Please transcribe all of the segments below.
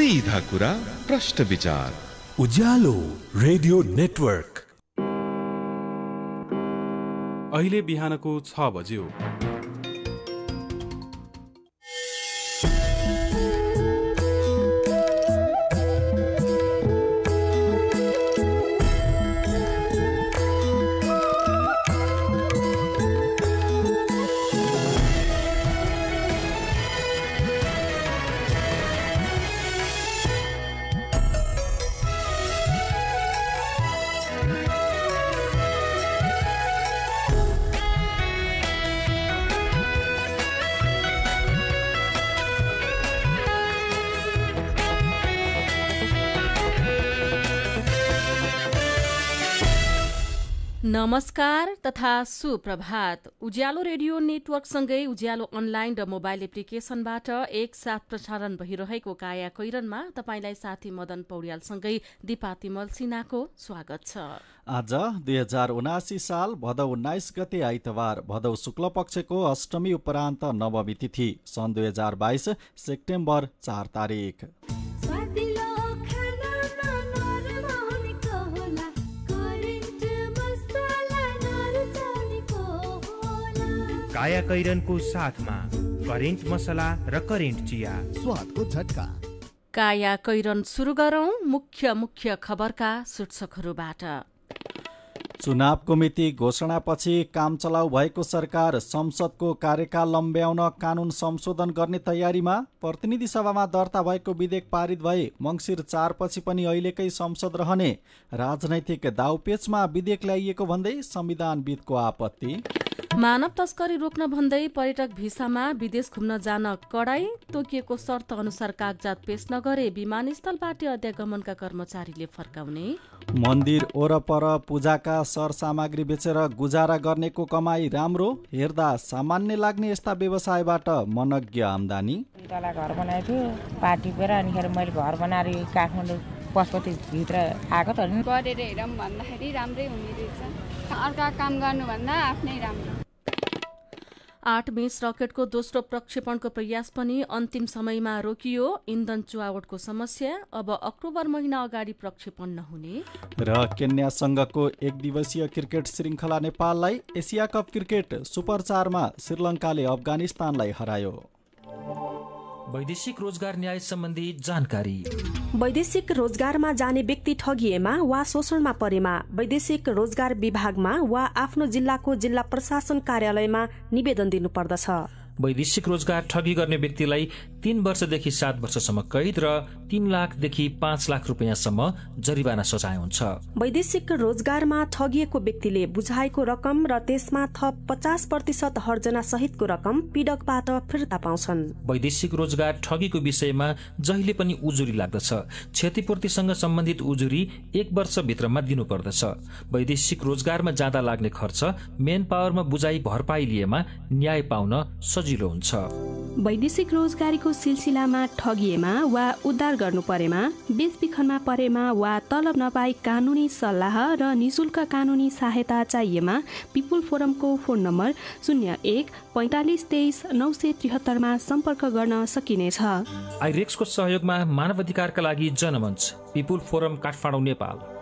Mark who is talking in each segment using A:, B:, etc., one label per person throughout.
A: सीधा कुरा प्रश्न विचार।
B: उज्यालो रेडियो नेटवर्क।
C: अहिले बिहानको 6 बज्यो।
D: नमस्कार तथा सुप्रभात। उज्यालो रेडियो नेटवर्कसँगै उज्यालो अनलाइन र मोबाइल एप्लिकेशनबाट एकसाथ प्रसारण भइरहेको काया कैरनमा तपाईंलाई साथी मदन पौड्यालसँगै दिपा तिमल सिन्हाको स्वागत छ।
E: आज 2079 साल भदौ 19 गते आइतबार, भदौ शुक्ल पक्षको अष्टमी उपरान्त नवमी तिथि, सन् 2022 सेप्टेम्बर 4 तारिक।
F: काया कैरनको साथमा करेन्ट मसला र करेन्ट चिया,
B: स्वादको झट्का।
D: काया कैरन सुरु गरौं मुख्य खबरका शीर्षकहरूबाट।
E: चुनावको मिति घोषणापछि काम चलाउ भएको सरकार संसदको कार्यकाल लम्ब्याउन कानून संशोधन गर्ने तयारीमा। प्रतिनिधि सभामा दर्ता भएको विधेयक पारित भए मङ्सिर 4 पछि पनि अहिलेकै संसद रहने। राजनैतिक दाउपेचमा विधेयक ल्याइएको भन्दै संविधानविदको आपत्ति।
D: मानव तस्करी रोक्न भन्दै पर्यटक भिसामा विदेश घुम्न जान कडाई। तोकिएको शर्त अनुसार कागजात पेश नगरे विमानस्थलबाट अध्यागमनका कर्मचारीले फर्काउने।
E: मन्दिर वरपर पूजाका सरसामग्री बेचेर गुजारा गर्नेको कमाई राम्रो, हेर्दा सामान्य लाग्ने यस्ता व्यवसायबाट मनज्ञ आम्दानी।
G: तला घर बनाएको थियो पार्टी पेर, अनिखेर मैले घर बनाएर काठमाडौँ पशुपति भित्र आएको त
H: गरेर हेरौँ भन्दाखेरि राम्रै हुने रहेछ। अर्का काम गर्नुभन्दा आफ्नै राम्रो।
D: 8 मेष रकेटको दोस्रो प्रक्षेपणको प्रयास पनि अन्तिम समयमा रोकियो। इन्धन चुहावटको समस्या, अब अक्टोबर महिना अगाडि प्रक्षेपण नहुने।
E: र केन्यासँगको एक दिवसीय क्रिकेट श्रृङ्खला नेपाललाई एसिया कप क्रिकेट सुपर 4 मा श्रीलङ्काले अफगानिस्तानलाई हरायो।
I: वैदेशिक रोजगार न्याय सम्बन्धी जानकारी।
J: वैदेशिक रोजगारमा जाने व्यक्ति ठगिएमा वा शोषणमा परेमा वैदेशिक रोजगार विभागमा वा आफ्नो जिल्लाको जिल्ला प्रशासन कार्यालयमा निवेदन दिनुपर्दछ।
I: वैदेशिक रोजगार ठगी गर्ने व्यक्तिलाई 3 वर्षदेखि 7 वर्षसम्म कैद र 3 लाखदेखि 5 लाख रुपियाँसम्म जरिवाना सजाय हुन्छ।
J: वैदेशिक रोजगारमा ठगिएको व्यक्तिले बुझाएको रकम र त्यसमा थप 50% हर्जना सहितको रकम पीडकबाट फिर्ता पाउँछन्।
I: वैदेशिक रोजगार ठगीको विषयमा जहिले पनि उजुरी लाग्दछ। क्षतिपूर्तिसँग सम्बन्धित उजुरी 1 वर्षभित्रमा दिनुपर्दछ। वैदेशिक रोजगारमा जाँदा लाग्ने खर्च मेन पावरमा बुझाइ भरपाई लिएमा न्याय पाउन सजिलो हुन्छ।
K: वैदेशिक रोजगारीको सिलसिलामा ठगिएमा वा उद्धार गर्नु परेमा, बेचबिखनमा परेमा वा तलब नपाई कानुनी सल्लाह र निशुल्क कानुनी सहायता चाहिएमा पिपुल फोरमको फोन नम्बर 01 45 23 973 मा सम्पर्क गर्न सकिनेछ।
I: आइरेक्सको सहयोगमा मानव अधिकारका लागि जनमञ्च, पिपुल फोरम काठमाडौँ, नेपाल।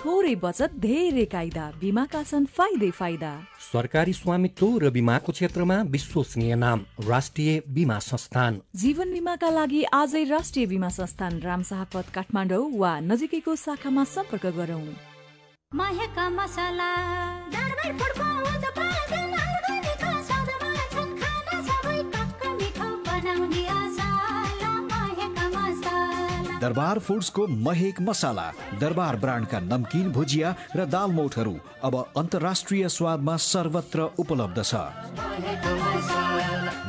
L: थोरै बचत धेरै कायदा, बीमाका छन् फाइदा।
M: सरकारी स्वामित्व र बीमाको क्षेत्रमा विश्वसनीय नाम राष्ट्रिय बीमा संस्थान।
L: जीवन बीमाका लागि आजै राष्ट्रिय बीमा संस्थान रामशाहपथ काठमाडौँ वा नजिकैको शाखामा सम्पर्क गरौँ।
N: दरबार फूड्सको महेक मसाला, दरबार ब्रान्डका नमकिन, भुजिया र दाल मोठहरू अब अन्तर्राष्ट्रिय स्वादमा सर्वत्र उपलब्ध छ।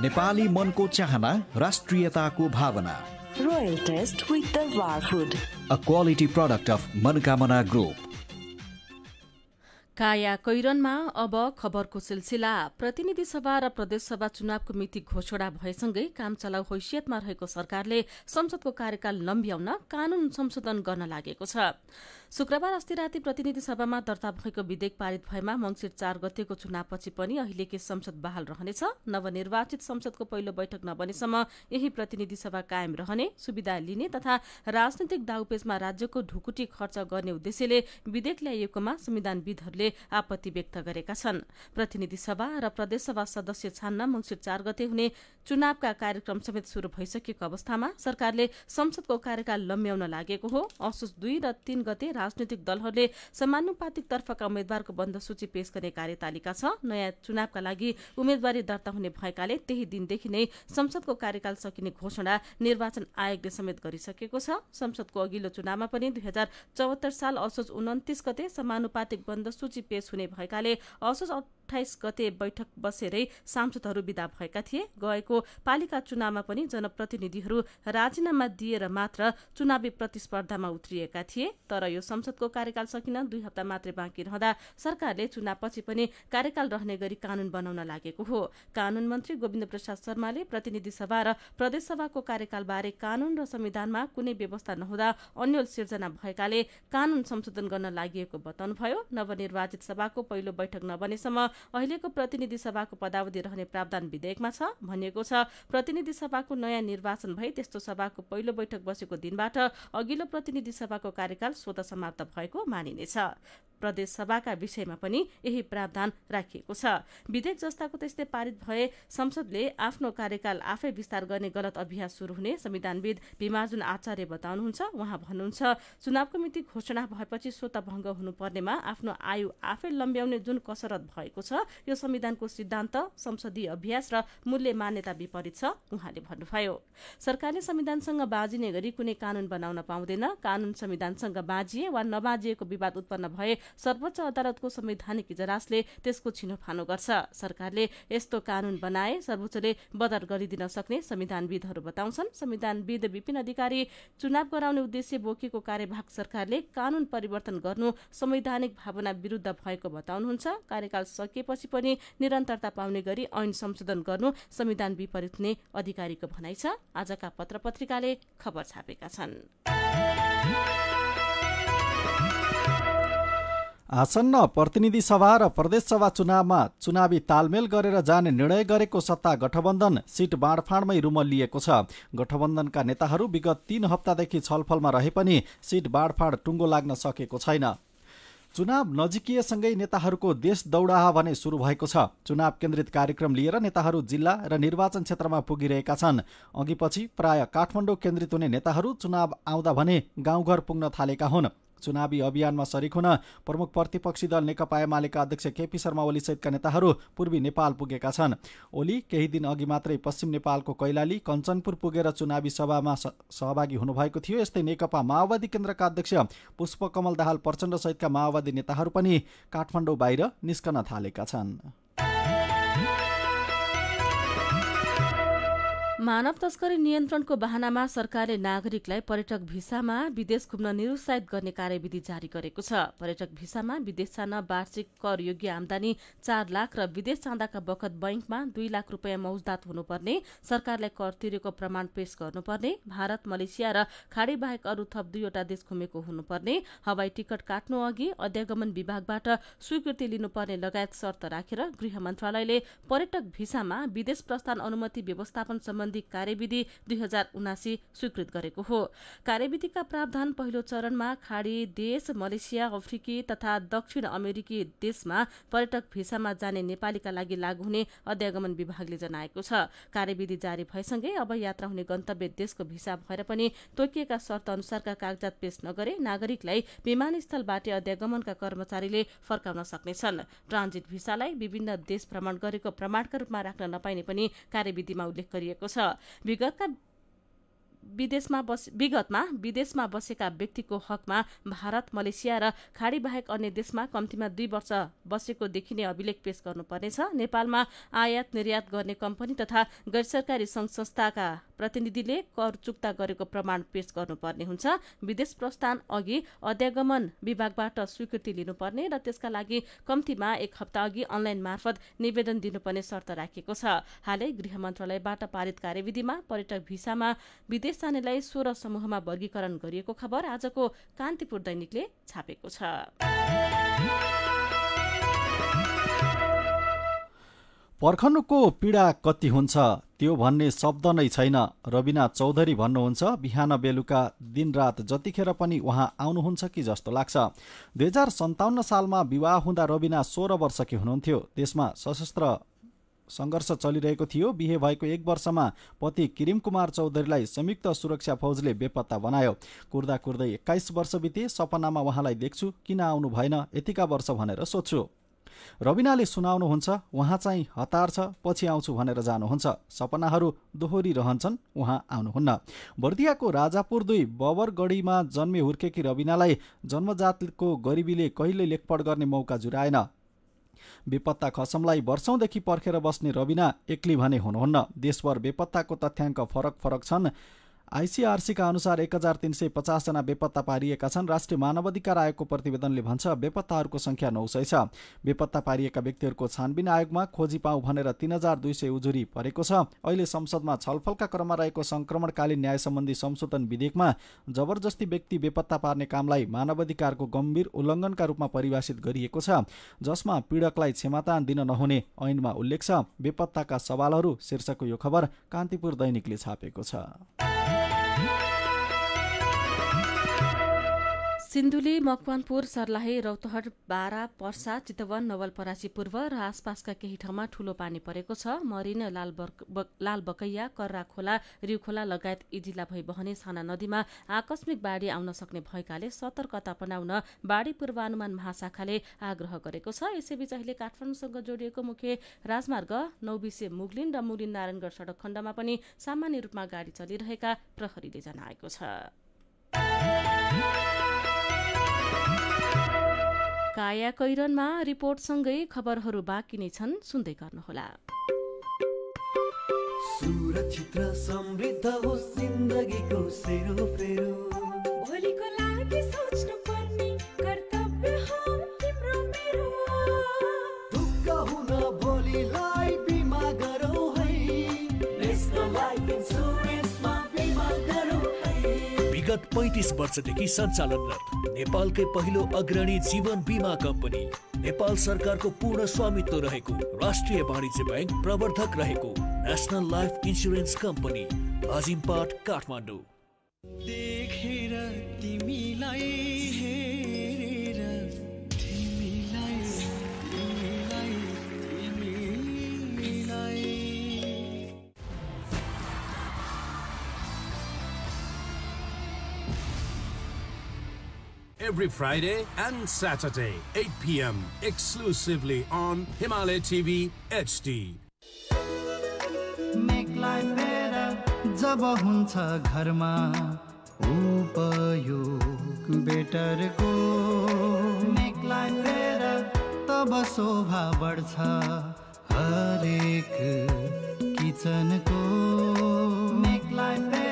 N: नेपाली मनको चाहना, राष्ट्रियताको भावना।
O: Royal taste with Darbar food,
N: a quality product of Manokamana group.
D: काया कैरनमा अब खबरको सिलसिला। प्रतिनिधि सभा र प्रदेशसभा चुनावको मिति घोषणा भएसँगै काम चलाउ हैसियतमा रहेको सरकारले संसदको कार्यकाल लम्ब्याउन कानून संशोधन गर्न लागेको छ। शुक्रबार अस्ति राति प्रतिनिधि सभामा दर्ता भएको विधेयक पारित भएमा मंसिर 4 गतेको चुनावपछि पनि अहिलेकै संसद बहाल रहनेछ। नवनिर्वाचित संसदको पहिलो बैठक नबनेसम्म यही प्रतिनिधि सभा कायम रहने, सुविधा लिने तथा राजनीतिक दाउपेचमा राज्यको ढुकुटी खर्च गर्ने उद्देश्यले विधेयक ल्याइएकोमा संविधानविदहरूले आपत्ति व्यक्त गरेका छन्। प्रतिनिधि सभा र प्रदेशसभा सदस्य छान्न मंसिर 4 गते हुने चुनावका कार्यक्रम समेत शुरू भइसकेको अवस्थामा सरकारले संसदको कार्यकाल लम्ब्याउन लागेको हो। असोज 2 र 3 गते राजनीतिक दलहरूले समानुपातिक तर्फका उम्मेद्वारको बन्द सूची पेश गर्ने कार्यतालिका छ। नयाँ चुनावका लागि उम्मेद्वारी दर्ता हुने भएकाले त्यही दिनदेखि नै संसदको कार्यकाल सकिने घोषणा निर्वाचन आयोगले समेत गरिसकेको छ। संसदको अघिल्लो चुनावमा पनि 2074 साल असोज 29 गते समानुपातिक बन्द सूची पेश हुने भएकाले असोज 28 गते बैठक बसेरै सांसदहरू विदा भएका थिए। गएको पालिका चुनावमा पनि जनप्रतिनिधिहरू राजीनामा दिएर मात्र चुनावी प्रतिस्पर्धामा उत्रिएका थिए। तर यो संसदको कार्यकाल सकिन 2 हप्ता मात्रै बाँकी रहँदा सरकारले चुनावपछि पनि कार्यकाल रहने गरी कानून बनाउन लागेको हो। कानून मन्त्री गोविन्द प्रसाद शर्माले प्रतिनिधि सभा र प्रदेशसभाको कार्यकालबारे कानून र संविधानमा कुनै व्यवस्था नहुँदा अन्यल सिर्जना भएकाले कानून संशोधन गर्न लागिएको बताउनुभयो। नवनिर्वाचित सभाको पहिलो बैठक नबनेसम्म अहिलेको प्रतिनिधि सभाको पदावधि रहने प्रावधान विधेयकमा छ। भनिएको छ प्रतिनिधि सभाको नयाँ निर्वाचन भई त्यस्तो सभाको पहिलो बैठक बसेको दिनबाट अघिल्लो प्रतिनिधि सभाको कार्यकाल स्वतः समाप्त भएको मानिनेछ। प्रदेश सभाका विषयमा पनि यही प्रावधान राखिएको छ। विधेयक जस्ताको त्यस्तै पारित भए संसदले आफ्नो कार्यकाल आफै विस्तार गर्ने गलत अभ्यास शुरू हुने संविधानविद भीमार्जुन आचार्य बताउनुहुन्छ। उहाँ भन्नुहुन्छ चुनावको मिति घोषणा भएपछि स्वतः भङ्ग हुनुपर्नेमा आफ्नो आयु आफै लम्ब्याउने जुन कसरत भएको छ यो संविधानको सिद्धान्त, संसदीय अभ्यास र मूल्य मान्यता विपरीत छ उहाँले भन्नुभयो। सरकारले संविधानसँग बाजिने गरी कुनै कानून बनाउन पाउँदैन। कानून संविधानसँग बाजिए वा नबाजिएको विवाद उत्पन्न भए सर्वोच्च अदालतको संवैधानिक इजलासले त्यसको छिनोफानो गर्छ। सरकारले यस्तो कानून बनाए सर्वोच्चले बदर गरिदिन सक्ने संविधानविदहरू बताउँछन्। संविधानविद विपिन अधिकारी चुनाव गराउने उद्देश्य बोकेको कार्यभाग सरकारले कानून परिवर्तन गर्नु संवैधानिक भावना विरुद्ध भएको बताउनुहुन्छ। कार्यकाल सकिएपछि पनि निरन्तरता पाउने गरी ऐन संशोधन गर्नु संविधान विपरीत हुने अधिकारीको भनाइ छ। आजका पत्रपत्रिकाले खबर छापेका छन्।
E: आसन्न प्रतिनिधि सभा र प्रदेशसभा चुनावमा चुनावी तालमेल गरेर जाने निर्णय गरेको सत्ता गठबन्धन सिट बाँडफाँडमै रुमल्लिएको छ। गठबन्धनका नेताहरू विगत 3 हप्तादेखि छलफलमा रहे पनि सिट बाँडफाँड टुङ्गो लाग्न सकेको छैन। चुनाव नजिकिएसँगै नेताहरूको देश दौडाहा भने सुरु भएको छ। चुनाव केन्द्रित कार्यक्रम लिएर नेताहरू जिल्ला र निर्वाचन क्षेत्रमा पुगिरहेका छन्। अघिपछि प्राय काठमाडौँ केन्द्रित हुने नेताहरू चुनाव आउँदा भने गाउँघर पुग्न थालेका हुन्। चुनावी अभियानमा सरिक हुन प्रमुख प्रतिपक्षी दल नेकपा एमालेका अध्यक्ष केपी शर्मा ओली सहितका नेताहरू पूर्वी नेपाल पुगेका छन्। ओली केही दिन अघि मात्रै पश्चिम नेपालको कैलाली कञ्चनपुर पुगेर चुनावी सभामा सहभागी हुनुभएको थियो। यस्तै नेकपा माओवादी केन्द्रका अध्यक्ष पुष्पकमल दाहाल प्रचण्ड सहितका माओवादी नेताहरू पनि काठमाडौँ बाहिर निस्कन थालेका छन्।
D: मानव तस्करी नियन्त्रणको बहानामा सरकारले नागरिकलाई पर्यटक भिसामा विदेश घुम्न निरुत्साहित गर्ने कार्यविधि जारी गरेको छ। पर्यटक भिसामा विदेश जान वार्षिक कर योग्य आमदानी 4 लाख र विदेश जाँदाका बखत बैंकमा 2 लाख रुपियाँ मौजदात हुनुपर्ने, सरकारलाई कर तिरेको प्रमाण पेश गर्नुपर्ने, भारत, मलेसिया र खाडी बाहेक अरू थप 2वटा देश घुमेको हुनुपर्ने, हवाई टिकट काट्नु अघि अध्यागमन विभागबाट स्वीकृति लिनुपर्ने लगायत शर्त राखेर गृह मन्त्रालयले पर्यटक भिसामा विदेश प्रस्थान अनुमति व्यवस्थापन सम्बन्धी कार्यविधि 2079 स्वीकृत गरेको हो। कार्यविधिका प्रावधान पहिलो चरणमा खाडी देश, मलेसिया, अफ्रिकी तथा दक्षिण अमेरिकी देशमा पर्यटक भिसामा जाने नेपालीका लागि लागू हुने अध्यागमन विभागले जनाएको छ। कार्यविधि जारी भएसँगै अब यात्रा हुने गन्तव्य देशको भिसा भएर पनि तोकिएका शर्त अनुसारका कागजात पेश नगरे नागरिकलाई विमानस्थलबाट अध्यागमनका कर्मचारीले फर्काउन सक्नेछन्। ट्रान्जिट भिसालाई विभिन्न देश भ्रमण गरेको प्रमाणका रूपमा राख्न नपाइने पनि कार्यविधिमा उल्लेख गरिएको छ। विगतमा विदेशमा बसेका व्यक्तिको हकमा भारत, मलेसिया र खाडी बाहेक अन्य देशमा कम्तीमा 2 वर्ष बसेको देखिने अभिलेख पेश गर्नुपर्नेछ। नेपालमा आयात निर्यात गर्ने कम्पनी तथा गैर सरकारी संघ संस्थाका प्रतिनिधिले कर चुक्ता गरेको प्रमाण पेश गर्नुपर्ने हुन्छ। विदेश प्रस्थान अघि अध्यागमन विभागबाट स्वीकृति लिनुपर्ने र त्यसका लागि कम्तीमा 1 हप्ता अघि अनलाइन मार्फत निवेदन दिनुपर्ने शर्त राखिएको छ। हालै गृह मन्त्रालयबाट पारित कार्यविधिमा पर्यटक भिसामा विदेश जानेलाई 16 समूहमा वर्गीकरण गरिएको खबर आजको कान्तिपुर दैनिकले छापेको छ।
E: पर्खनुको पीडा कति हुन्छ त्यो भन्ने शब्द नै छैन, रबिना चौधरी भन्नुहुन्छ। बिहान बेलुका दिनरात जतिखेर पनि उहाँ आउनुहुन्छ कि जस्तो लाग्छ। 2057 सालमा विवाह हुँदा रबिना 16 वर्षकी हुनुहुन्थ्यो। देशमा सशस्त्र सङ्घर्ष चलिरहेको थियो। बिहे भएको 1 वर्षमा पति किरिम कुमार चौधरीलाई संयुक्त सुरक्षा फौजले बेपत्ता बनायो। कुर्दा कुर्दै 21 वर्ष बिते। सपनामा उहाँलाई देख्छु, किन आउनु भएन यतिका वर्ष भनेर सोध्छु। रबिनाले सुनाउनुहुन्छ, उहाँ चाहिँ हतार छ, पछि आउँछु भनेर जानुहुन्छ। सपनाहरू दोहोरी रहन्छन्, उहाँ आउनुहुन्न। बर्दियाको राजापुर 2 बबरगढीमा जन्मे हुर्केकी रबिनालाई जन्मजातको गरिबीले कहिले लेखपढ गर्ने मौका जुराएन। बेपत्ता खसमलाई वर्षौंदेखि पर्खेर बस्ने रबिना एक्लै भने हुनुहुन्न। देशभर बेपत्ताको तथ्याङ्क फरक छन्। आइसिआरसीका अनुसार 1350 जना बेपत्ता पारिएका छन्। राष्ट्रिय मानवाधिकार आयोगको प्रतिवेदनले भन्छ बेपत्ताहरूको संख्या 900 छ। बेपत्ता पारिएका व्यक्तिहरूको छानबिन आयोगमा खोजी पाऊ भनेर 3200 उजुरी परेको छ। अहिले संसदमा छलफलका क्रममा रहेको संक्रमणकालीन न्याय सम्बन्धी संशोधन विधेयकमा जबरजस्ती व्यक्ति बेपत्ता पार्ने कामलाई मानवाधिकारको गम्भीर उल्लङ्घनका रूपमा परिभाषित गरिएको छ, जसमा पीडकलाई क्षमादान दिन नहुने ऐनमा उल्लेख छ। बेपत्ताका सवालहरू शीर्षकको यो खबर कान्तिपुर दैनिकले छापेको छ।
D: सिन्धुली, मकवानपुर, सर्लाही, रौतहट, बारा, पर्सा, चितवन, नवलपरासी पूर्व र आसपासका केही ठाउँमा ठूलो पानी परेको छ। मरिन, लालबकैया, कर्रा खोला, रिउखोला लगायत यी जिल्ला भई बहने साना नदीमा आकस्मिक बाढी आउन सक्ने भएकाले सतर्कता अपनाउन बाढी पूर्वानुमान महाशाखाले आग्रह गरेको छ। यसैबीच अहिले काठमाडौँसँग जोडिएको मुख्य राजमार्ग 9 बिसे मुगलिन र मुगलिन नारायणगढ सडक खण्डमा पनि सामान्य रूपमा गाडी चलिरहेका प्रहरीले जनाएको छ। काया कैरनमा रिपोर्टसँगै खबरहरू बाँकी नै छन्, सुन्दै गर्नुहोला।
P: सुरक्षित र समृद्ध होस् जिन्दगीको सेरोफेरो, भोलिको लागि सोच्नु पर्ने कर्तव्य हो तिम्रो मेरो। ढुक्क हुन भोलिलाई बिमा गरौ है, नेशनल लाइफ इन्स्योरेन्समा बिमा गरौ है।
Q: विगत 35 वर्षदेखि सञ्चालनरत नेपालकै पहिलो अग्रणी जीवन बीमा कम्पनी, नेपाल सरकारको पूर्ण स्वामित्व रहेको राष्ट्रिय वाणिज्य बैंक प्रवर्धक रहेको national life insurance company, Ajimpat, Kathmandu.
P: देखेर तिमीलाई हेरेर तिमीलाई तिमीलाई तिमीलाई।
R: Every Friday and Saturday, 8 p.m. exclusively on Himalaya TV HD.
S: Make life better जब हुन्छ घरमा उपयोग बेटर को। Make life better तब शोभा बढ्छ हरेक किचन को। Make life better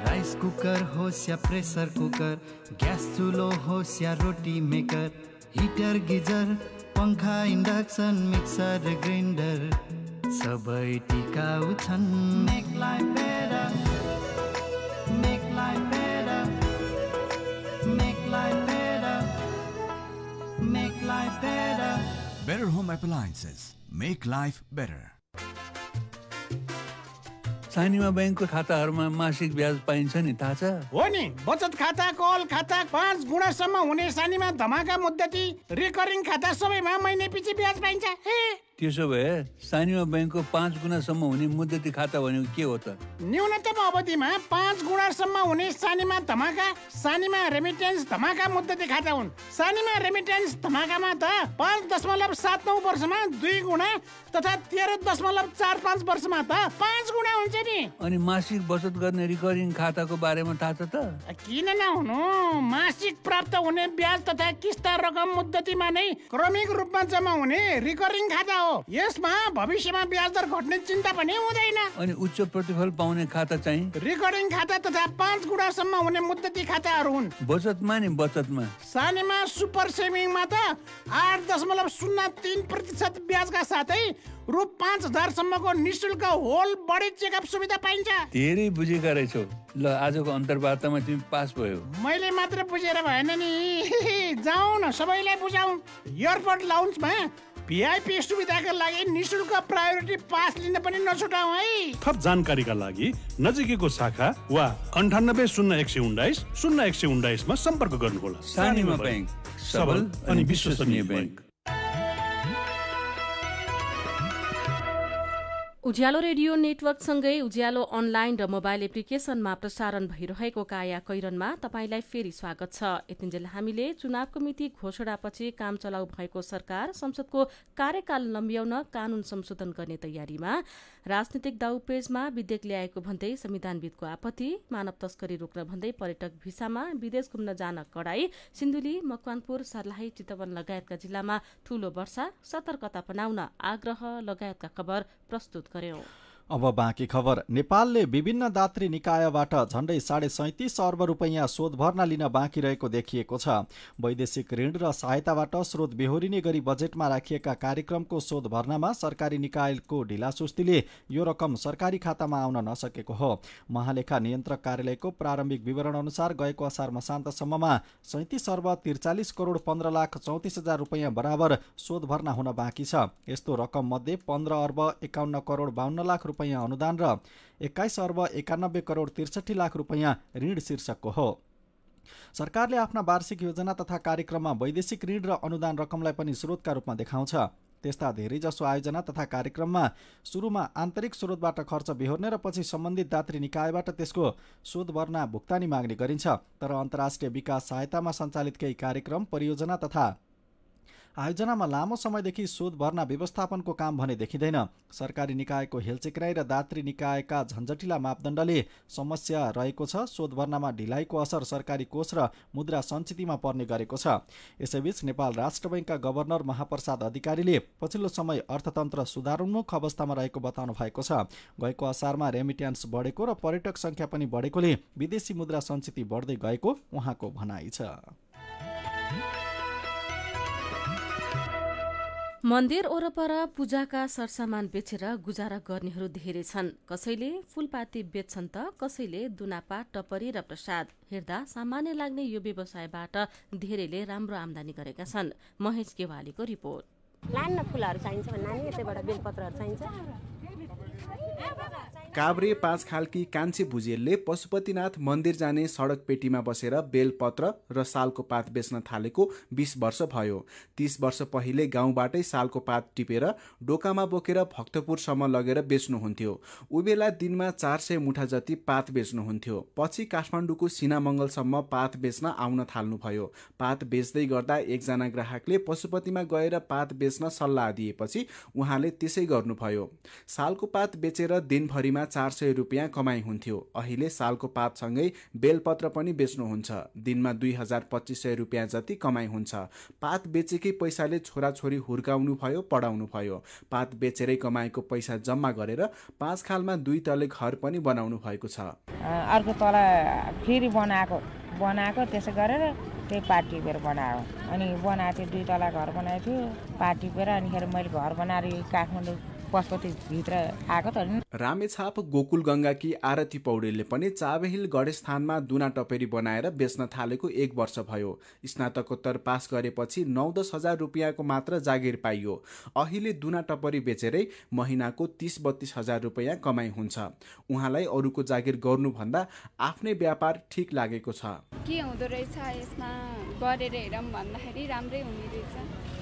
S: rice cooker होस् या प्रेसर कुकर, ग्यास चुलो होस् या रोटी मेकर, हिटर गिजर, पंखा, इन्डक्सन, मिक्सर, ग्राइन्डर सबै टिकाउ छन्। Make life better, make life better, make life better, make life better.
T: Better Home Appliances, make life better.
U: सानीमा बैंकको खाताहरूमा मासिक ब्याज पाइन्छ नि, थाहा छ?
V: हो नि, बचत खाता, कल खाता, 5 गुणासम्म हुने सानीमा धमाका मुद्दती, रिकरिङ खाता सबैमा महिने पछि ब्याज पाइन्छ।
U: त्यसो भए सानीमा बैंकको 5 गुणासम्म हुने मुद्दती खाता भनेको के हो त?
V: न्यूनतम अवधिमा 5 गुणासम्म हुने सानीमा धमाका, सानीमा रेमिटेन्स धमाका मुद्दती खाता हुन्। सानीमा रेमिटेन्स धमाकामा त 5.79 वर्षमा 2 गुणा तथा 13.45 वर्षमा त 5 गुणा हुन्छ नि।
U: अनि मासिक बचत गर्ने रिकरिङ खाताको बारेमा थाहा छ त?
V: किन नहुनु, मासिक प्राप्त हुने ब्याज तथा किस्ता रकम मुद्दतीमा नै क्रमिक रूपमा जम्मा हुने रिकरिङ खाता हो। यसमा भविष्यमा ब्याज दर घट्ने चिन्ता पनि हुँदैन।
U: अनि उच्च प्रतिफल पाउने खाता चाहिँ
V: रिकरिङ खाता तथा 5 गुणासम्म हुने मुद्दती खाताहरू हुन्।
U: बचतमा नि बचतमा
V: सानीमा सुपर सेभिङमा त 8.03% ब्याजका साथै रु 5,000 सम्मको निशुल्क होल बडी चेकअप सुविधा पाइन्छ।
U: धेरै बुझेका रहेछौ। ल आजको अन्तर्वार्तामा तिमी पास भयो।
V: मैले मात्र बुझेर भएन नि, जाउँ न सबैलाई बुझाउँ। एयरपोर्ट लाउन्जमा भिआइपी सुविधाका लागि निशुल्क प्रायोरिटी पास लिन पनि नछुटाऊ है।
A: थप जानकारीका लागि नजिकैको शाखा वा 980119 0119 मा सम्पर्क गर्नुहोला।
U: सानीमा बैंक, सबल अनि विश्वसनीय बैंक।
D: उज्यालो रेडियो नेटवर्कसँगै उज्यालो अनलाइन र मोबाइल एप्लिकेशनमा प्रसारण भइरहेको काया कैरनमा तपाईंलाई फेरि स्वागत छ। यतिन्जेल हामीले चुनावको मिति घोषणापछि काम चलाउ भएको सरकार संसदको कार्यकाल लम्ब्याउन कानून संशोधन गर्ने तयारीमा, राजनीतिक दाउपेचमा विधेयक ल्याएको भन्दै संविधानविदको आपत्ति, मानव तस्करी रोक्न भन्दै पर्यटक भिसामा विदेश घुम्न जान कडाई, सिन्धुली, मकवानपुर, सर्लाही, चितवन लगायतका जिल्लामा ठूलो वर्षा, सतर्कता अपनाउन आग्रह लगायतका खबर प्रस्तुत गर्यौं।
E: अब बाँकी खबर। नेपालले विभिन्न दात्री निकायबाट झण्डै 37.5 अर्ब रुपैयाँ शोध भर्ना लिन बाँकी रहेको देखिएको छ। वैदेशिक ऋण र सहायताबाट स्रोत बेहोरिने गरी बजेटमा राखिएका कार्यक्रमको शोध भर्नामा सरकारी निकायको ढिलासुस्तीले यो रकम सरकारी खातामा आउन नसकेको हो। महालेखा नियन्त्रक कार्यालयको प्रारम्भिक विवरण अनुसार गएको असार मसान्तसम्ममा 37 अर्ब 43 करोड 15 लाख 34 हजार रुपैयाँ बराबर शोध भर्ना हुन बाँकी छ। यस्तो रकम मध्ये 15 अर्ब 51 करोड 52 लाख रुपैयाँ अनुदान र 21 अर्ब 91 करोड 63 लाख रुपैयाँ ऋण शीर्षकको हो। सरकारले आफ्ना वार्षिक योजना तथा कार्यक्रममा वैदेशिक ऋण र अनुदान रकमलाई पनि स्रोतका रूपमा देखाउँछ। त्यस्ता धेरैजसो आयोजना तथा कार्यक्रममा सुरुमा आन्तरिक स्रोतबाट खर्च बेहोर्ने र पछि सम्बन्धित दात्री निकायबाट त्यसको शोध भर्ना भुक्तानी माग्ने गरिन्छ। तर अन्तर्राष्ट्रिय विकास सहायतामा सञ्चालित केही कार्यक्रम, परियोजना तथा आयोजनामा लामो समयदेखि शोध भर्ना व्यवस्थापनको काम भने देखिँदैन। सरकारी निकायको हेलचेक्राइ र दात्री निकायका झन्झटिला मापदण्डले समस्या रहेको छ। शोध भर्नामा ढिलाइको असर सरकारी कोष र मुद्रा सञ्चितमा पर्ने गरेको छ। यसैबीच नेपाल राष्ट्र बैंकका गभर्नर महाप्रसाद अधिकारीले पछिल्लो समय अर्थतन्त्र सुधारोन्मुख अवस्थामा रहेको बताउनु भएको छ। गएको असारमा रेमिट्यान्स बढेको र पर्यटक संख्या पनि बढेकोले विदेशी मुद्रा सञ्चित बढ्दै गएको उहाँको भनाइ छ।
D: मन्दिर वरपर पूजाका सरसामान बेचेर गुजारा गर्नेहरू धेरै छन्। कसैले फूलपाती बेच्छन् त कसैले दुनापा, टपरी र प्रसाद। हेर्दा सामान्य लाग्ने यो व्यवसायबाट धेरैले राम्रो आम्दानी गरेका छन्। महेश केवालीको रिपोर्ट।
C: लान्न फूलहरू चाहिन्छ नानी, यतैबाट बेलपत्रहरू चाहिन्छ।
W: काभ्रे 5 खालकी कान्छे भुजेलले पशुपतिनाथ मन्दिर जाने सडक पेटीमा बसेर बेलपत्र र सालको पात बेच्न थालेको 20 वर्ष भयो। 30 वर्ष पहिले गाउँबाटै सालको पात टिपेर डोकामा बोकेर भक्तपुरसम्म लगेर बेच्नुहुन्थ्यो। उबेला दिनमा 400 मुठा जति पात बेच्नुहुन्थ्यो। पछि काठमाडौँको सिनामङ्गलसम्म पात बेच्न आउन थाल्नुभयो। पात बेच्दै गर्दा एकजना ग्राहकले पशुपतिमा गएर पात बेच्न सल्लाह दिएपछि उहाँले त्यसै गर्नुभयो। सालको पात बेचेर दिनभरिमा 400 रुपियाँ कमाइ हुन्थ्यो। अहिले सालको पातसँगै बेलपत्र पनि बेच्नुहुन्छ। दिनमा 2500 रुपियाँ जति कमाइ हुन्छ। पात बेचेकै पैसाले छोराछोरी हुर्काउनु भयो, पढाउनु भयो। पात बेचेरै कमाएको पैसा जम्मा गरेर 5 खालमा 2 तले घर पनि बनाउनु भएको छ।
G: अर्को तल फेरि बनाएको त्यसै गरेर त्यही पात टिपेर बनायो। अनि बनाएको थियो 2 तला घर बनाएको थियो। पात टिपेर अनिखेर मैले घर बनाएर काठमाडौँ पशुपतिभित्र आएको त।
W: रामेछाप गोकुल गङ्गाकी आरती पौडेलले पनि चाबेहिल गढेस्थानमा दुना टपेरी बनाएर बेच्न थालेको 1 वर्ष भयो। स्नातकोत्तर पास गरेपछि 9-10 हजार रुपियाँको मात्र जागिर पाइयो। अहिले दुना टपरी बेचेरै महिनाको 30-32 हजार रुपियाँ कमाइ हुन्छ। उहाँलाई अरूको जागिर गर्नुभन्दा आफ्नै व्यापार ठिक लागेको छ।
H: के हुँदो रहेछ यसमा गरेर हेरौँ भन्दाखेरि राम्रै हुने रहेछ।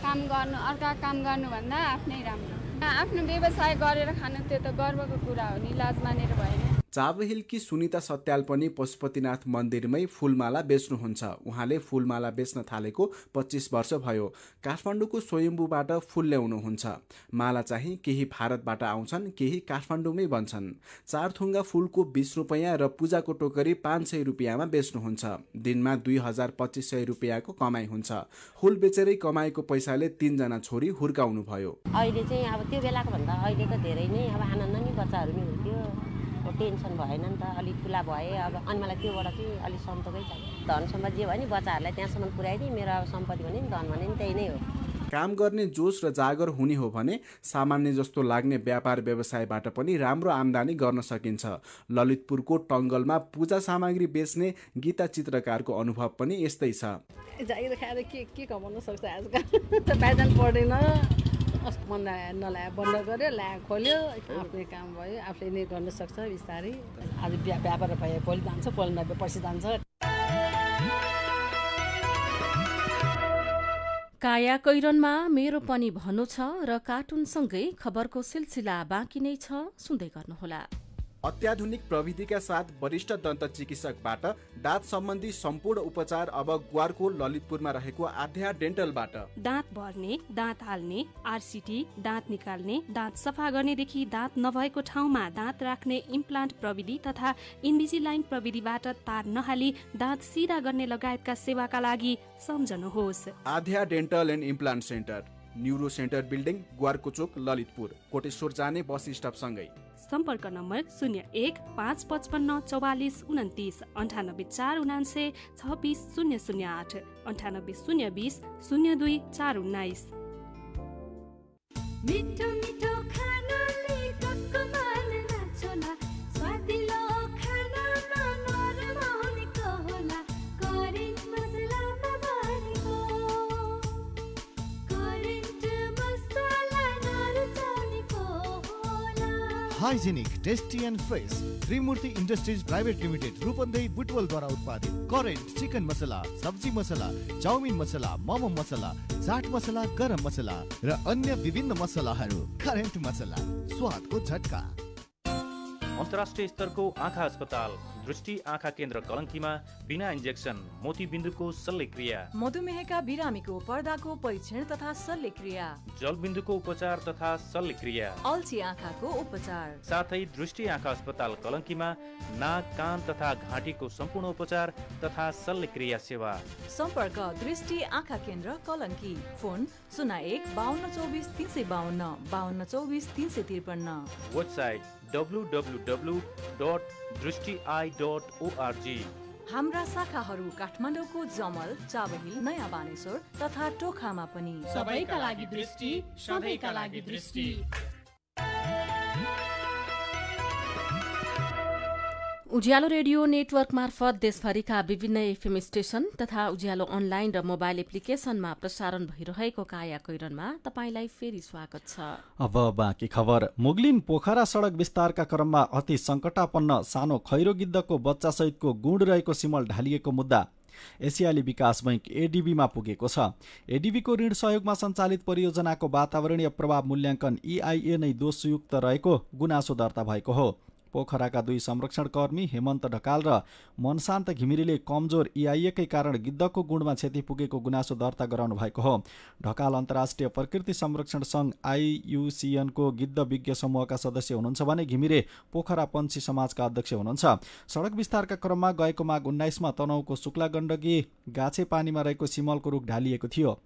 H: काम गर्नु अर्का काम गर्नुभन्दा आफ्नै राम्रो। आफ्नो व्यवसाय गरेर खानु त्यो त गर्वको कुरा हो नि, लाज मानेर भएन।
W: चाबहिलकी सुनिता सत्याल पनि पशुपतिनाथ मन्दिरमै फूलमाला बेच्नुहुन्छ। उहाँले फूलमाला बेच्न थालेको 25 वर्ष भयो। काठमाडौँको स्वयम्भूबाट फूल ल्याउनुहुन्छ। माला चाहिँ केही भारतबाट आउँछन्, केही काठमाडौँमै बन्छन्। 4 थुङ्गा फूलको 20 रुपियाँ र पूजाको टोकरी 500 रुपियाँमा बेच्नुहुन्छ। दिनमा 2500 रुपियाँको कमाइ हुन्छ। फूल बेचेरै कमाएको पैसाले 3 जना छोरी हुर्काउनु भयो।
C: अहिले चाहिँ अब त्यो बेलाको भन्दा अहिले त धेरै नै अब आनन्द नि बच्चाहरू नि हुन्थ्यो। टेन्सन भएन नि त, अलिक ठुला भए अब अनि मलाई त्योबाट चाहिँ अलिक सन्तोकै छ। धन सम्पत्ति जे भयो नि बच्चाहरूलाई त्यहाँसम्म पुर्याइदिएँ। मेरो अब सम्पत्ति भने नि धन भने नि त्यही नै हो।
W: काम गर्ने जोस र जागर हुने हो भने सामान्य जस्तो लाग्ने व्यापार व्यवसायबाट पनि राम्रो आम्दानी गर्न सकिन्छ। ललितपुरको टङ्गलमा पूजा सामग्री बेच्ने गीता चित्रकारको अनुभव पनि यस्तै छ।
B: जागिर खाएर के कमाउन सक्छ आजकल त बाइजान पर्दैन। मन नलाए बन्द गर्यो, ल्या खोल्यो, आफ्नै काम भयो, आफूले नै गर्न सक्छ बिस्तारै। आज व्यापार भए भोलि जान्छ, भोलि नभए पछि जान्छ।
D: काया कैरनमा मेरो पनि भन्नु छ र कार्टुनसँगै खबरको सिलसिला बाँकी नै छ, सुन्दै गर्नुहोला।
W: अत्याधुनिक प्रविधिका साथ वरिष्ठ दन्त चिकित्सकबाट दाँत सम्बन्धी सम्पूर्ण उपचार अब ग्वारको ललितपुरमा रहेको आध्या डेन्टलबाट।
K: दाँत भर्ने, दाँत हाल्ने, आरसीटी, दाँत निकाल्ने, दाँत सफा गर्नेदेखि दाँत नभएको ठाउँमा दाँत राख्ने इम्प्लान्ट प्रविधि तथा इन्भिजिलाइन प्रविधिबाट तार नहाली दाँत सिधा गर्ने लगायतका सेवाका लागि सम्झनुहोस्
W: Aadhya dental and implant centre, neuro centre building, Gwarko Chowk, Lalitpur. Koteshwor जाने बस स्टप सँगै।
K: सम्पर्क नम्बर 01 555 44 29 98 4 96 26 008 98 020 02 419।
P: मिठो मिठो खानाले कसको मन नाच्ला, स्वादिलो खानामा नरमाउनेको होला, करेन्ट मसलामा बनेको, करेन्ट मसला नरुचाउनेको होला।
F: Hygienic, tasty and fresh Trimurti industries private limited Rupandehi बुटवलद्वारा उत्पादित करेन्ट चिकन मसला, सब्जी मसला, चाउमिन मसला, मोमो मसला, चाट मसला, गरम मसला र अन्य विभिन्न मसलाहरू। करेन्ट मसला, स्वादको झट्का।
J: अन्तर्राष्ट्रिय स्तरको आँखा अस्पताल दृष्टि आँखा केन्द्र कलङ्कीमा बिना इन्जेक्सन मोतीबिन्दुको शल्यक्रिया,
L: मधुमेहका बिरामीको पर्दाको परीक्षण तथा शल्यक्रिया,
J: जलबिन्दुको उपचार तथा शल्यक्रिया,
L: अल्छी आँखाको उपचार,
J: साथै दृष्टि आँखा अस्पताल कलङ्कीमा नाक, कान तथा घाँटीको सम्पूर्ण उपचार तथा शल्यक्रिया सेवा।
L: सम्पर्क दृष्टि आँखा केन्द्र कलङ्की। फोन 01 52 24 352 52 24 353।
J: Website www.drishtieye.org।
L: हाम्रा शाखाहरू काठमाडौँको जमल, चाबहिल, नयाँ बानेश्वर तथा टोखामा पनि।
P: सबैका लागि दृष्टि, सधैँका लागि दृष्टि।
D: उज्यालो रेडियो नेटवर्क मार्फत देशभरिका विभिन्न एफएम स्टेशन तथा उज्यालो अनलाइन र मोबाइल एप्लिकेशनमा प्रसारण भइरहेको काया कैरनमा तपाईंलाई फेरि स्वागत छ।
E: अब बाँकी खबर। मुगलिन पोखरा सडक विस्तारका क्रममा अति संकटापन्न सानो खैरो गिद्धको बच्चासहितको गुण रहेको सिमल ढालिएको मुद्दा एसियाली विकास बैंक एडीबीमा पुगेको छ। एडीबीको ऋण सहयोगमा सञ्चालित परियोजनाको वातावरणीय प्रभाव मूल्याङ्कन EIA नै दोषयुक्त रहेको गुनासो दर्ता भएको हो। पोखराका 2 संरक्षणकर्मी हेमन्त ढकाल र मनशान्त घिमिरेले कमजोर EIA कै कारण गिद्धको गुणमा क्षति पुगेको गुनासो दर्ता गराउनु भएको हो। ढकाल अन्तर्राष्ट्रिय प्रकृति संरक्षण सङ्घ IUCN को गिद्ध विज्ञ समूहका सदस्य हुनुहुन्छ भने घिमिरे पोखरा पन्छी समाजका अध्यक्ष हुनुहुन्छ। सडक विस्तारका क्रममा गएको माघ 19 मा तनहुको शुक्ला गण्डकी गाछे पानीमा रहेको सिमलको रुख ढालिएको थियो।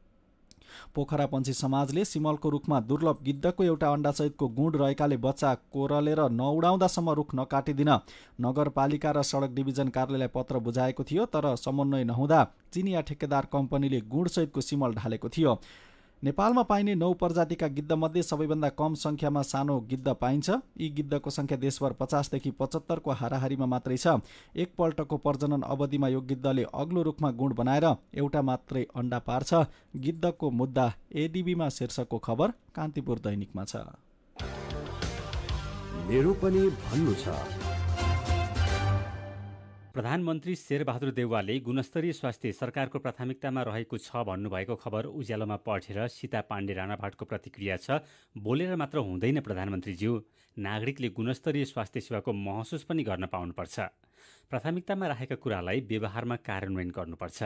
E: पोखरा पन्छी समाजले सिमलको रुखमा दुर्लभ गिद्धको एउटा अण्डासहितको गुण रहेकाले बच्चा कोरलेर नउडाउँदासम्म रुख नकाटिदिन नगरपालिका र सडक डिभिजन कार्यालयलाई पत्र बुझाएको थियो, तर समन्वय नहुँदा चिनिया ठेकेदार कम्पनीले गुणसहितको सिमल ढालेको थियो। नेपालमा पाइने 9 प्रजातिका गिद्धमध्ये सबैभन्दा कम संख्यामा सानो गिद्ध पाइन्छ। यी गिद्धको संख्या देशभर 50 देखि 75 को हाराहारीमा मात्रै छ। एकपल्टको प्रजनन अवधिमा यो गिद्धले अग्लो रुखमा गुण बनाएर एउटा मात्रै अण्डा पार्छ। गिद्धको मुद्दा एडीबीमा शीर्षकको खबर कान्तिपुर दैनिकमा छ।
X: मेरो पनि भन्नु छ।
I: प्रधानमन्त्री शेरबहादुर देउवाले गुणस्तरीय स्वास्थ्य सरकारको प्राथमिकतामा रहेको छ भन्नुभएको खबर उज्यालोमा पढेर सीता पाण्डे राणाभाटको प्रतिक्रिया छ। बोलेर मात्र हुँदैन प्रधानमन्त्रीज्यू, नागरिकले गुणस्तरीय स्वास्थ्य सेवाको महसुस पनि गर्न पाउनुपर्छ। प्राथमिकतामा राखेका कुरालाई व्यवहारमा कार्यान्वयन गर्नुपर्छ।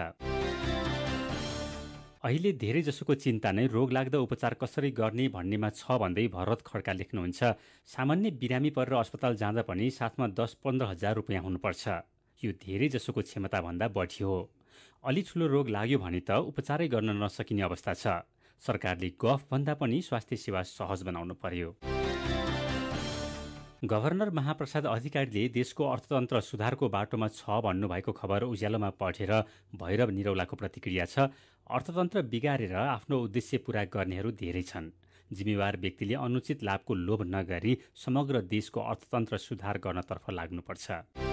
I: अहिले धेरै जसोको चिन्ता नै रोग लाग्दा उपचार कसरी गर्ने भन्नेमा छ भन्दै भरत खड्का लेख्नुहुन्छ। सामान्य बिरामी परेर अस्पताल जाँदा पनि साथमा 10-15 हजार रुपियाँ हुनुपर्छ। यो धेरै जसोको क्षमताभन्दा बढी हो। अलि ठुलो रोग लाग्यो भने त उपचारै गर्न नसकिने अवस्था छ। सरकारले गफभन्दा पनि स्वास्थ्य सेवा सहज बनाउनु पर्यो। गभर्नर महाप्रसाद अधिकारीले देशको अर्थतन्त्र सुधारको बाटोमा छ भन्नुभएको खबर उज्यालोमा पढेर भैरव निरौलाको प्रतिक्रिया छ। अर्थतन्त्र बिगारेर आफ्नो उद्देश्य पूरा गर्नेहरू धेरै छन्। जिम्मेवार व्यक्तिले अनुचित लाभको लोभ नगरी समग्र देशको अर्थतन्त्र सुधार गर्नतर्फ लाग्नुपर्छ।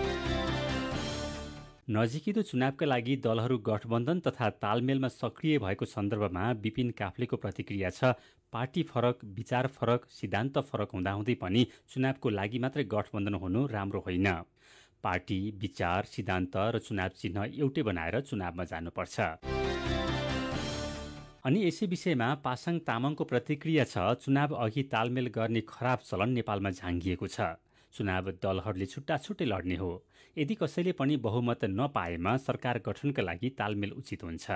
I: नजिकिँदो चुनावका लागि दलहरू गठबन्धन तथा तालमेलमा सक्रिय भएको सन्दर्भमा विपिन काफ्लेको प्रतिक्रिया छ। पार्टी फरक, विचार फरक, सिद्धान्त फरक हुँदाहुँदै पनि चुनावको लागि मात्रै गठबन्धन हुनु राम्रो होइन। पार्टी, विचार, सिद्धान्त र चुनाव चिन्ह एउटै बनाएर चुनावमा जानुपर्छ। अनि यसै विषयमा पासाङ तामाङको प्रतिक्रिया छ। चुनाव अघि तालमेल गर्ने खराब चलन नेपालमा झाङ्गिएको छ। चुनाव दलहरूले छुट्टा छुट्टै लड्ने हो। यदि कसैले पनि बहुमत नपाएमा सरकार गठनका लागि तालमेल उचित हुन्छ।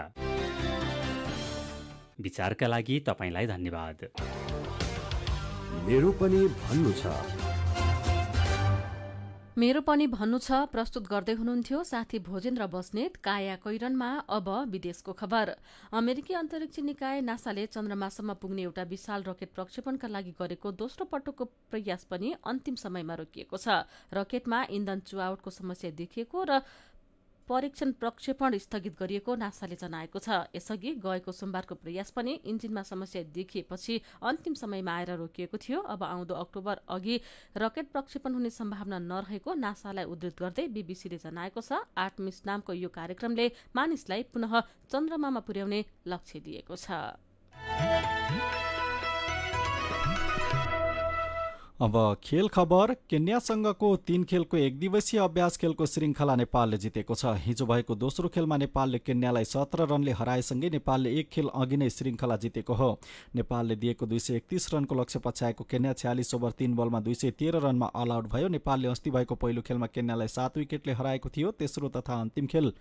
I: विचारका लागि तपाईलाई धन्यवाद।
M: मेरो पनि भन्नु छ।
D: मेरो पनि भन्नु छ प्रस्तुत गर्दै हुनुहुन्थ्यो साथी भोजेन्द्र बस्नेत। काया कैरनमा अब विदेशको खबर। अमेरिकी अन्तरिक्ष निकाय नासाले चन्द्रमासम्म पुग्ने एउटा विशाल रकेट प्रक्षेपणका लागि गरेको दोस्रो पटकको प्रयास पनि अन्तिम समयमा रोकिएको छ। रकेटमा इन्धन चुहावटको समस्या देखिएको र परीक्षण प्रक्षेपण स्थगित गरिएको नासाले जनाएको छ। यसअघि गएको सोमबारको प्रयास पनि इन्जिनमा समस्या देखिएपछि अन्तिम समयमा आएर रोकिएको थियो। अब आउँदो अक्टोबर अघि रकेट प्रक्षेपण हुने सम्भावना नरहेको नासालाई उद्धृत गर्दै बीबीसीले जनाएको छ। आर्टमिस नामको यो कार्यक्रमले मानिसलाई पुनः चन्द्रमामा पुर्याउने लक्ष्य दिएको छ।
E: अब खेल खबर। केन्यासँगको 3 खेलको एकदिवसीय अभ्यास खेलको श्रृङ्खला नेपालले जितेको छ। हिजो भएको दोस्रो खेलमा नेपालले केन्यालाई 17 रनले हराएसँगै नेपालले 1 खेल अघि नै श्रृङ्खला जितेको हो। नेपालले दिएको 231 रनको लक्ष्य पछ्याएको केन्या 46 ओभर 3 बलमा 213 रनमा अल आउट भयो। नेपालले अस्ति भएको पहिलो खेलमा केन्यालाई 7 विकेटले हराएको थियो। तेस्रो तथा अन्तिम खेल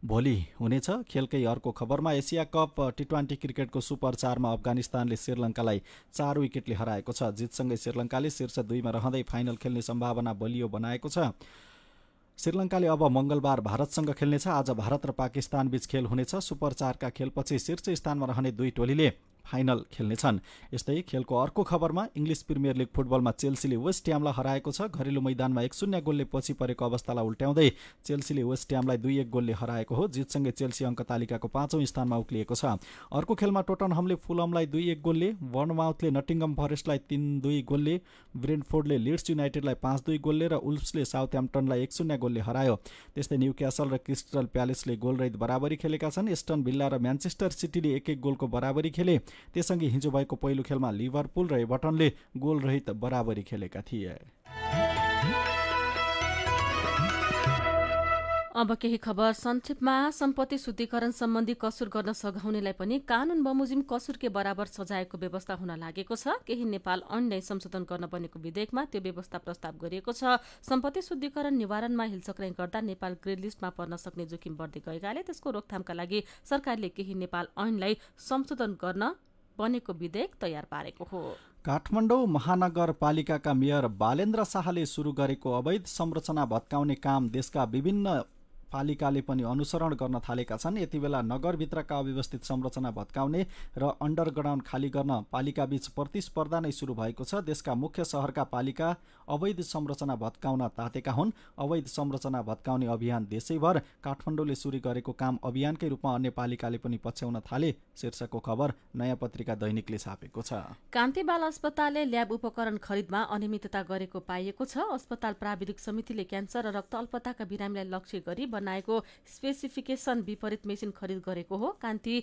E: भोलि हुनेछ। खेलकै अर्को खबरमा एसिया कप टी20 क्रिकेटको सुपर 4 मा अफगानिस्तानले श्रीलङ्कालाई 4 विकेटले हराएको छ। जितसँगै श्रीलङ्काले शीर्ष 2 मा रहँदै फाइनल खेल्ने सम्भावना बलियो बनाएको छ। श्रीलङ्काले अब मंगलबार भारतसँग खेल्नेछ। आज भारत र पाकिस्तान बीच खेल हुनेछ। सुपर 4 का खेलपछि शीर्ष स्थानमा रहने दुई टोलीले फाइनल खेल्नेछन्। यस्तै खेलको अर्को खबरमा इङ्ग्लिस प्रिमियर लिग फुटबलमा चेल्सीले वेस्ट ह्यामलाई हराएको छ। घरेलु मैदानमा 1-0 गोलले पछि परेको अवस्थालाई उल्ट्याउँदै चेल्सीले वेस्ट ह्यामलाई 2-1 गोलले हराएको हो। जितसँगै चेल्सी अङ्क तालिकाको 5औं स्थानमा उक्लिएको छ। अर्को खेलमा टोटनहमले फुलहमलाई 2-1 गोलले, बर्नमाउथले नटिङ्गम फरेस्टलाई 3-2 गोलले, ब्रेन्टफोर्डले लिड्स युनाइटेडलाई 5-2 गोलले र उल्फ्सले साउथह्याम्पटनलाई 1-0 गोलले हरायो। त्यस्तै न्युक्यासल र क्रिस्टल प्यालेसले गोलरहित बराबरी खेलेका छन्। एस्टन भिल्ला र म्यान्चेस्टर सिटीले 1-1 गोलको बराबरी खेले। त्यससँगै हिजो भएको पहिलो खेलमा लिभरपुल र एभर्टनले गोलरहित बराबरी खेलेका थिए।
D: अब केही खबर संक्षेपमा। सम्पत्ति शुद्धिकरण सम्बन्धी कसुर गर्न सघाउनेलाई पनि कानून बमोजिम कसुरकै बराबर सजायको व्यवस्था हुन लागेको छ। केही नेपाल ऐनलाई संशोधन गर्न बनेको विधेयकमा त्यो व्यवस्था प्रस्ताव गरिएको छ। सम्पत्ति शुद्धिकरण निवारणमा हिलचक्राइ गर्दा नेपाल ग्रे लिस्टमा पर्न सक्ने जोखिम बढ्दै गएकाले त्यसको रोकथामका लागि सरकारले केही नेपाल ऐनलाई संशोधन गर्न बनेको विधेयक तयार पारेको हो।
E: काठमाडौँ महानगरपालिकाका मेयर बालेन्द्र शाहले सुरु गरेको अवैध संरचना भत्काउने काम देशका विभिन्न पालिकाले पनि अनुसरण गर्न थालेका छन्। यति बेला नगरभित्रका अव्यवस्थित संरचना भत्काउने र अन्डरग्राउन्ड खाली गर्न पालिकाबीच प्रतिस्पर्धा नै सुरु भएको छ। देशका मुख्य शहरका पालिका अवैध संरचना भत्काउन तातेका हुन्। अवैध संरचना भत्काउने अभियान देशैभर काठमाडौँले सुरु गरेको काम अभियानकै रूपमा अन्य पालिकाले पनि पछ्याउन थाले शीर्षकको खबर नयाँ पत्रिका दैनिकले छापेको छ।
D: कान्ति बाल अस्पतालले ल्याब उपकरण खरिदमा अनियमितता गरेको पाइएको छ। अस्पताल प्राविधिक समितिले क्यान्सर र रक्त अल्पताका बिरामीलाई लक्ष्य गरी बनाएको स्पेसिफिकेसन विपरीत मेसिन खरिद गरेको हो। कान्ति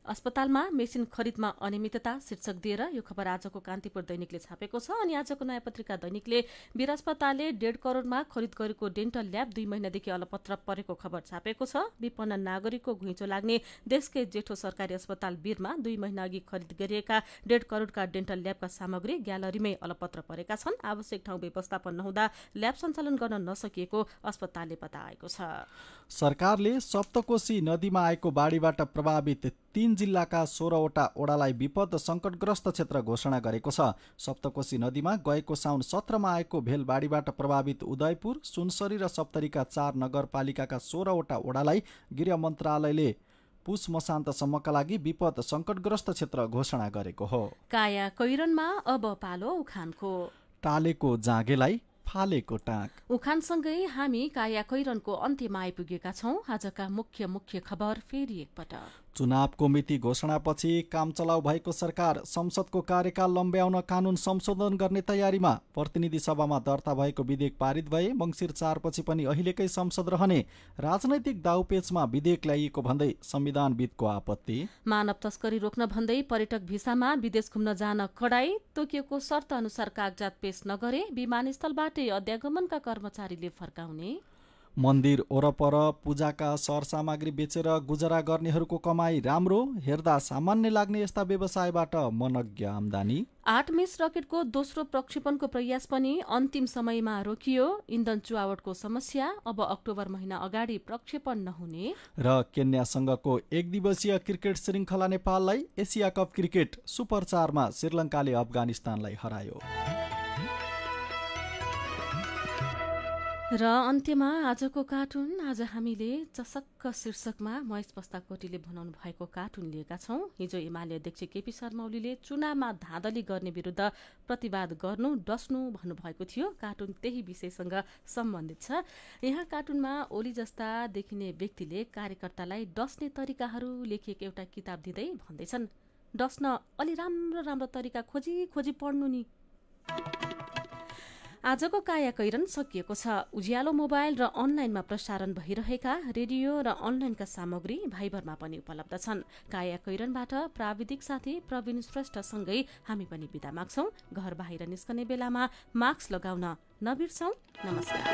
D: अस्पतालमा मेसिन खरिदमा अनियमितता शीर्षक दिएर यो खबर आजको कान्तिपुर दैनिकले छापेको छ। अनि आजको नयाँ पत्रिका दैनिकले वीर अस्पतालले 1.5 करोडमा खरिद गरेको डेन्टल ल्याब 2 महिनादेखि अलपत्र परेको खबर छापेको छ। विपन्न नागरिकको घुइँचो लाग्ने देशकै जेठो सरकारी अस्पताल वीरमा 2 महिना अघि खरिद गरिएका 1.5 करोडका डेन्टल ल्याबका सामग्री ग्यालरीमै अलपत्र परेका छन्। आवश्यक ठाउँ व्यवस्थापन नहुँदा ल्याब सञ्चालन गर्न नसकिएको अस्पतालले बताएको छ।
E: सरकारले सप्तकोशी नदीमा आएको बाढीबाट प्रभावित 3 जिल्लाका 16वटा ओडालाई विपद संकटग्रस्त क्षेत्र घोषणा गरेको छ। सप्तकोशी नदीमा गएको साउन 17मा आएको भेल बाढीबाट प्रभावित उदयपुर, सुनसरी र सप्तरीका 4 नगरपालिकाका 16वटा ओडालाई गृह मन्त्रालयले पुष मसान्तसम्मका लागि विपद संकटग्रस्त क्षेत्र घोषणा गरेको हो।
D: काया कैरनमा अब पालो उखानको।
E: टालेको जाँगेलाई फालेको टाँक।
D: उखानसँगै हामी काया कैरनको अन्त्यमा आइपुगेका छौं। आजका मुख्य खबर फेरि एकपटक।
E: चुनावको मिति घोषणापछि काम चलाउ भएको सरकार संसदको कार्यकाल लम्ब्याउन कानून संशोधन गर्ने तयारीमा। प्रतिनिधि सभामा दर्ता भएको विधेयक पारित भए मङ्सिर 4 पछि पनि अहिलेकै संसद रहने। राजनैतिक दाउपेचमा विधेयक ल्याइएको भन्दै संविधानविदको आपत्ति।
D: मानव तस्करी रोक्न भन्दै पर्यटक भिसामा विदेश घुम्न जान कडाई। तोकिएको शर्त अनुसार कागजात पेश नगरे विमानस्थलबाटै अध्यागमनका कर्मचारीले फर्काउने।
E: मन्दिर ओरपर पूजाका सरसामग्री बेचेर गुजरा गर्नेहरूको कमाई राम्रो। हेर्दा सामान्य लाग्ने यस्ता व्यवसायबाट मनज्ञ आम्दानी।
D: 8 मेष रकेटको दोस्रो प्रक्षेपणको प्रयास पनि अन्तिम समयमा रोकियो। इन्धन चुहावटको समस्या। अब अक्टोबर महिना अगाडि प्रक्षेपण नहुने।
E: र केन्यासँगको 1 दिवसीय क्रिकेट श्रृङ्खला नेपाललाई एसिया कप क्रिकेट सुपर 4मा श्रीलङ्काले अफगानिस्तानलाई हरायो।
D: र अन्त्यमा आजको कार्टुन। आज हामीले चसक्क शीर्षकमा महेश बस्ताकोटीले बनाउनु भएको कार्टुन लिएका छौं। हिजो एमाले अध्यक्ष केपी शर्मा ओलीले चुनावमा धाँधली गर्ने विरुद्ध प्रतिवाद गर्नु डस्नु भन्नुभएको थियो। कार्टुन त्यही विषयसँग सम्बन्धित छ। यहाँ कार्टुनमा ओली जस्ता देखिने व्यक्तिले कार्यकर्तालाई डस्ने तरिकाहरू लेखिएको एउटा किताब दिँदै भन्दैछन्, डस्न अलि राम्रो तरिका खोजी पढ्नु नि। आजको काया कैरन सकिएको छ। उज्यालो मोबाइल र अनलाइनमा प्रसारण भइरहेका रेडियो र अनलाइनका सामग्री भाइबरमा पनि उपलब्ध छन्। काया कैरनबाट प्राविधिक साथी प्रवीण श्रेष्ठसँगै हामी पनि बिदा माग्छौं। घर बाहिर निस्कने बेलामा मास्क लगाउन नबिर्सौं। नमस्कार।